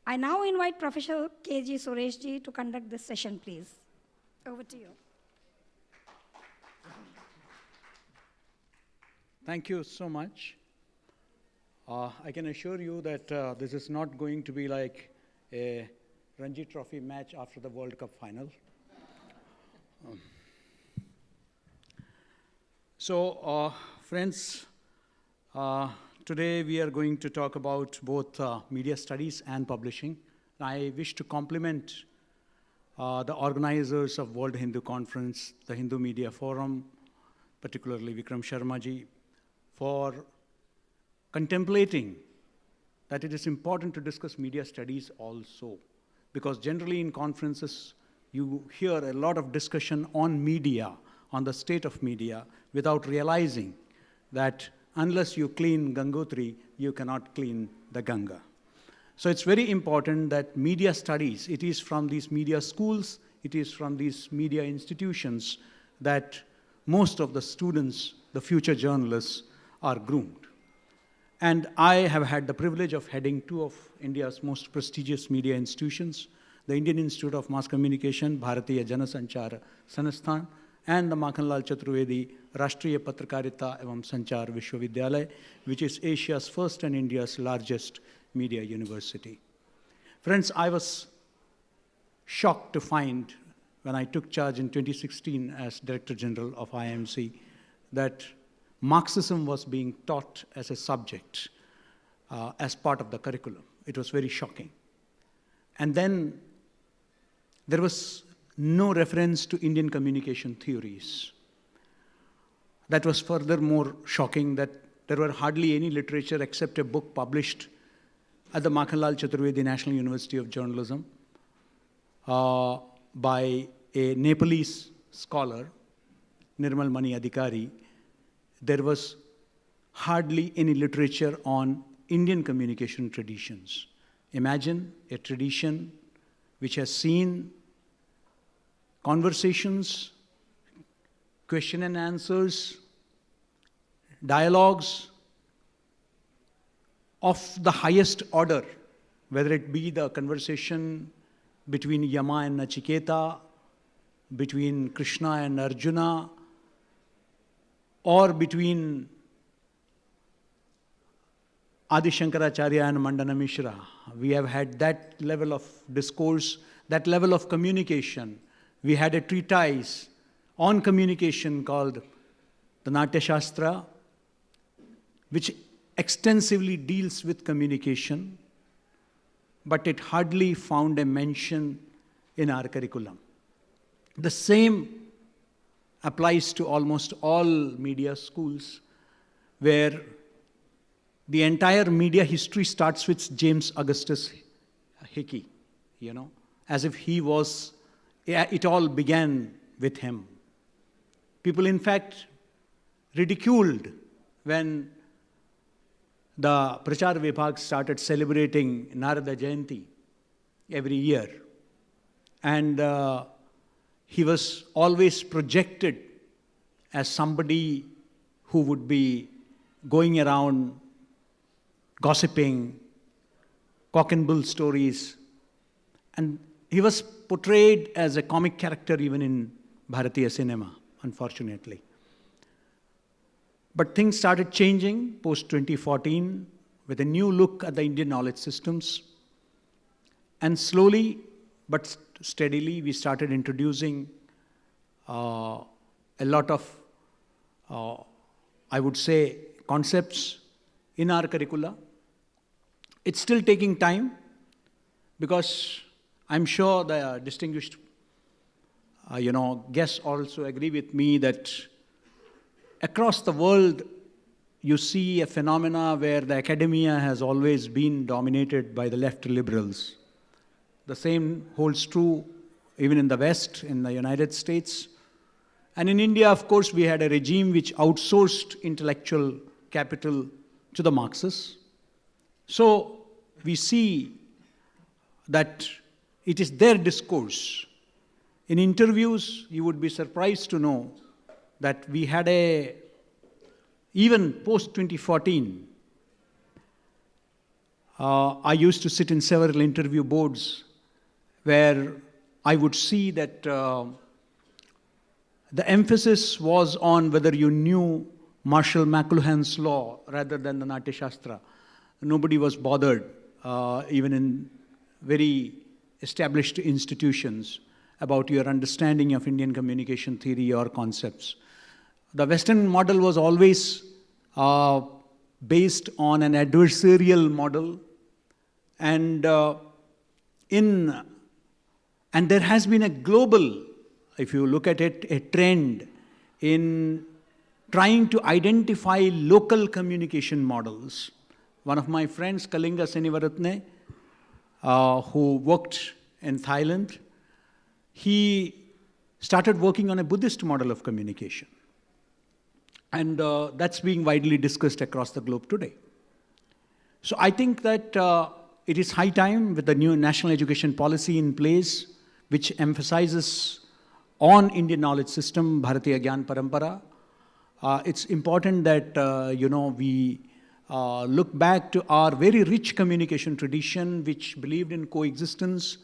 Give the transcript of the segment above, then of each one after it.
I now invite Professor K.G. Suresh ji to conduct this session, please. Over to you. Thank you so much. I can assure you that this is not going to be like a Ranji Trophy match after the World Cup final. Friends, today we are going to talk about both media studies and publishing. I wish to compliment the organizers of World Hindu Conference, the Hindu Media Forum, particularly Vikram Sharma ji, for contemplating that it is important to discuss media studies also. Because generally in conferences, you hear a lot of discussion on media, on the state of media, without realizing that unless you clean Gangotri, you cannot clean the Ganga. So it's very important that media studies, it is from these media schools, it is from these media institutions that most of the students, the future journalists, are groomed. And I have had the privilege of heading two of India's most prestigious media institutions, the Indian Institute of Mass Communication, Bharatiya Janasanchar Sansthan, and the Makhanlal Chaturvedi Rashtriya Patrakarita Evam Sanchar Vishwavidyalaya, which is Asia's first and India's largest media university. Friends, I was shocked to find when I took charge in 2016 as Director General of IMC that Marxism was being taught as a subject, as part of the curriculum. It was very shocking. And then there was no reference to Indian communication theories. That was furthermore shocking that there were hardly any literature except a book published at the Makhanlal Chaturvedi National University of Journalism by a Nepalese scholar, Nirmal Mani Adhikari. There was hardly any literature on Indian communication traditions. Imagine a tradition which has seen conversations, question and answers, dialogues of the highest order, whether it be the conversation between Yama and Nachiketa, between Krishna and Arjuna, or between Adi Shankaracharya and Mandana Mishra. We have had that level of discourse, that level of communication. We had a treatise on communication called the Natya Shastra, which extensively deals with communication, but it hardly found a mention in our curriculum. The same applies to almost all media schools, where the entire media history starts with James Augustus Hickey, as if he was, it all began with him. People, in fact, ridiculed when the Prachar Vibhag started celebrating Narada Jayanti every year. And he was always projected as somebody who would be going around gossiping, cock and bull stories. And he was portrayed as a comic character even in Bharatiya cinema, unfortunately. But things started changing post-2014 with a new look at the Indian knowledge systems. And slowly but steadily, we started introducing a lot of, I would say, concepts in our curricula. It's still taking time because I'm sure the distinguished guests also agree with me that across the world, you see a phenomena where the academia has always been dominated by the left liberals. The same holds true even in the West, in the United States. And in India, of course, we had a regime which outsourced intellectual capital to the Marxists. So we see that it is their discourse. In interviews, you would be surprised to know that we had even post-2014, I used to sit in several interview boards where I would see that the emphasis was on whether you knew Marshall McLuhan's law rather than the Natya Shastra. Nobody was bothered, even in very established institutions, about your understanding of Indian communication theory or concepts. The Western model was always based on an adversarial model, and there has been a global, if you look at it, a trend in trying to identify local communication models. One of my friends, Kalinga Senivaratne, who worked in Thailand, he started working on a Buddhist model of communication. And that's being widely discussed across the globe today. So I think that it is high time, with the new national education policy in place, which emphasizes on Indian knowledge system, Bharatiya Gyan Parampara. It's important that, we look back to our very rich communication tradition, which believed in coexistence,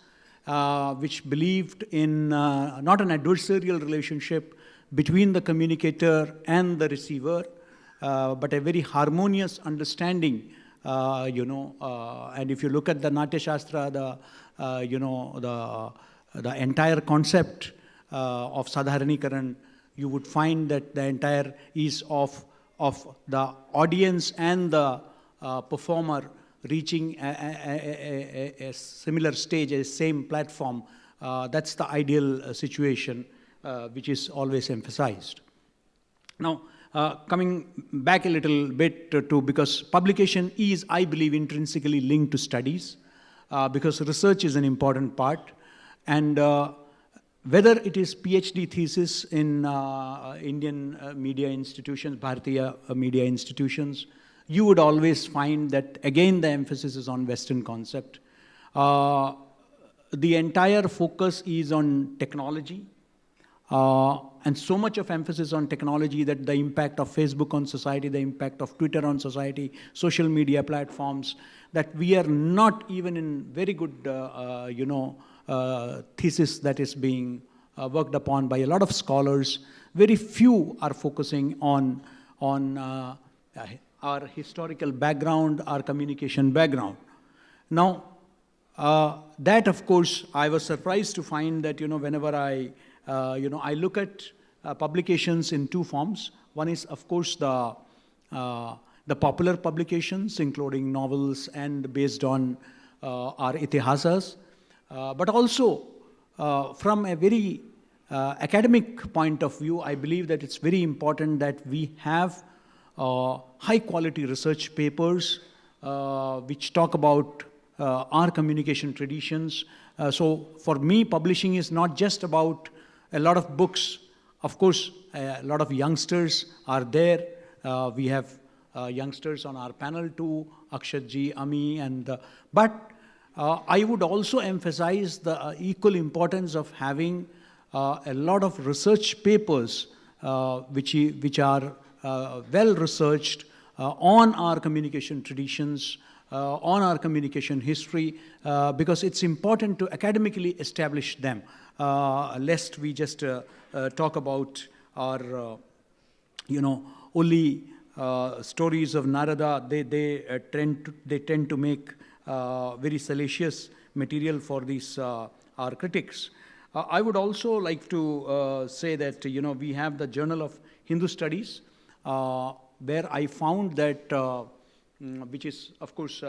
which believed in not an adversarial relationship between the communicator and the receiver, but a very harmonious understanding, and if you look at the Natya Shastra, the entire concept of Sadharanikaran, you would find that the entire is of the audience and the performer reaching a similar stage, a same platform. That's the ideal situation, which is always emphasized. Now, coming back a little bit because publication is, I believe, intrinsically linked to studies, because research is an important part, and whether it is PhD thesis in Indian media institutions, Bharatiya media institutions, you would always find that, again, the emphasis is on Western concept. The entire focus is on technology, and so much of emphasis on technology that the impact of Facebook on society, the impact of Twitter on society, social media platforms, that we are not even in very good, thesis that is being worked upon by a lot of scholars. Very few are focusing on our historical background, our communication background. Now, that, of course, I was surprised to find that, whenever I look at publications in two forms. One is, of course, the popular publications, including novels and based on our itihasas, but also from a very academic point of view, I believe that it's very important that we have high-quality research papers which talk about our communication traditions. So for me, publishing is not just about a lot of books. Of course, a lot of youngsters are there. We have youngsters on our panel too, Akshatji, Ami, but I would also emphasize the equal importance of having a lot of research papers which are well researched on our communication traditions, on our communication history, because it's important to academically establish them, lest we just talk about our, only stories of Narada. They tend to make very salacious material for these our critics. I would also like to say that we have the Journal of Hindu Studies, where I found that, which is of course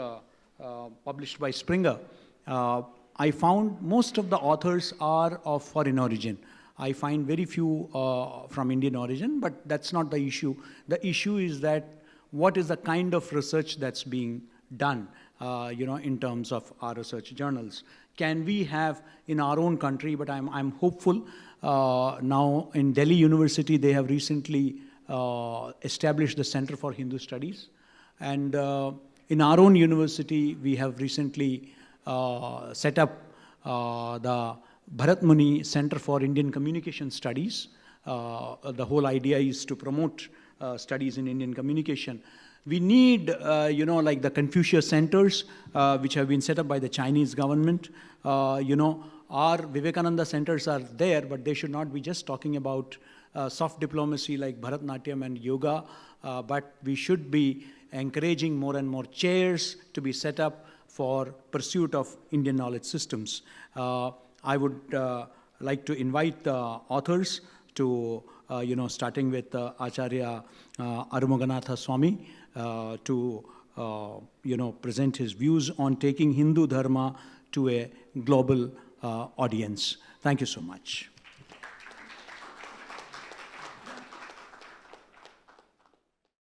published by Springer. I found most of the authors are of foreign origin. I find very few from Indian origin, but that's not the issue. The issue is that what is the kind of research that's being done, in terms of our research journals. Can we have in our own country, but I'm hopeful. Now in Delhi University, they have recently established the Center for Hindu Studies. And in our own university, we have recently set up the Bharat Muni Center for Indian Communication Studies. The whole idea is to promote studies in Indian communication. We need, like the Confucius centers, which have been set up by the Chinese government. Our Vivekananda centers are there, but they should not be just talking about soft diplomacy like Bharatnatyam and yoga, but we should be encouraging more and more chairs to be set up for pursuit of Indian knowledge systems. I would like to invite the authors to, starting with Acharya Arumaganatha Swami, to, present his views on taking Hindu Dharma to a global audience. Thank you so much.